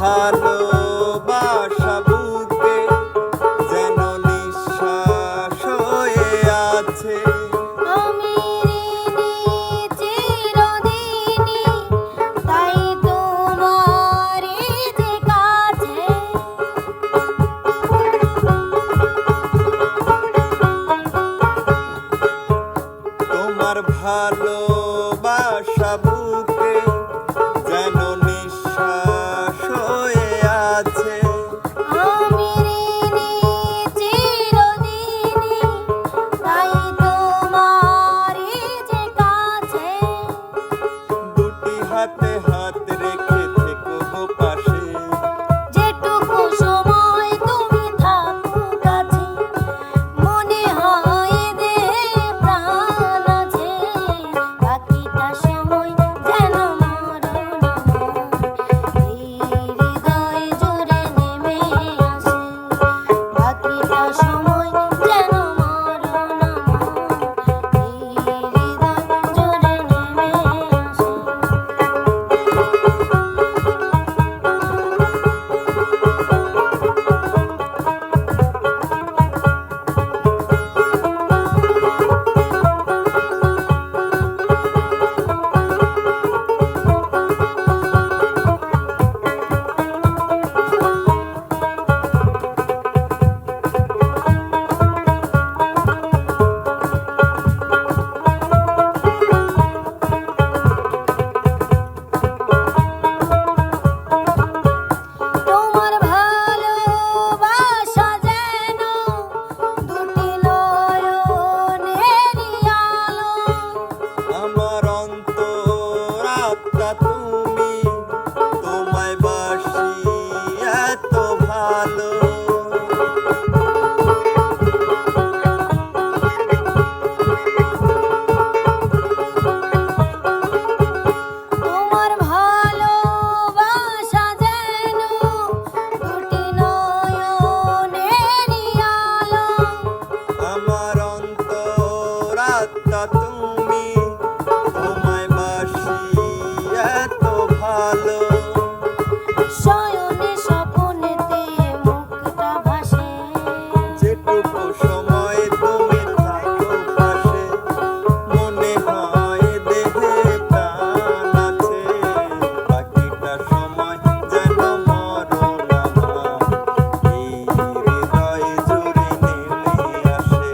ভালোবাসা বুকে যেন নিঃশ্বাস হয়ে আছে। আমি ঋণী চিরদিনই, তাই তোমারই যে কাছে। তোমার ভালোবাসা বুকে যেন নিঃশ্বাস হয়ে আছে। আমি ঋণী চিরদিনই, তাই তোমারই যে কাছে। দুটি হাতে হাত রেখে থেকো গো পাশে, যেটুকু সময় তুমি থাকো কাছে, মনে হয় দেহে প্রাণ আছে। বাকিটা সময় যেন মরণ এই হৃদয় জুড়ে নেমে আসে। বাকিটা সময় যেন মরণ এই হৃদয় জুড়ে নেমে আসে। তোমার ভালোবাসা যেন দুটি নয়নেরই আলো। আমার অন্তরাত্মা তুমি, তোমায় বাসি এত ভালো। তোমার ভালোবাসা যেন দুটি নয়নেরই আলো। আমার অন্তরাত্মা তুমি, তোমায় বাসি এত ভালো। শয়নে স্বপ্নেতে মুখটা ভাসে, যেটুকু সময় তুমি থাকো পাশে, মনে হয় দেহে প্রাণ আছে। বাকিটা সময় যেন মরণ আমার এই হৃদয় জুড়ে নেমে আসে।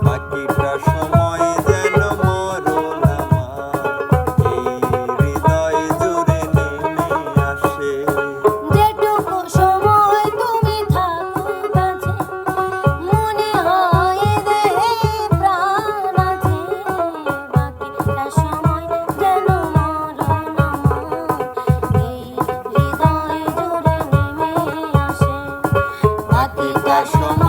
বাকিটা সময় যেন মরণ আমার এই হৃদয় জুড়ে নেমে আসে। যেটুকু সময় তুমি থাকো কাছে, মনে হয় দেহে প্রাণ আছে। বাকিটা সময় যেন মরণ এই হৃদয় জুড়ে নেমে আসে। বাকিটা সময়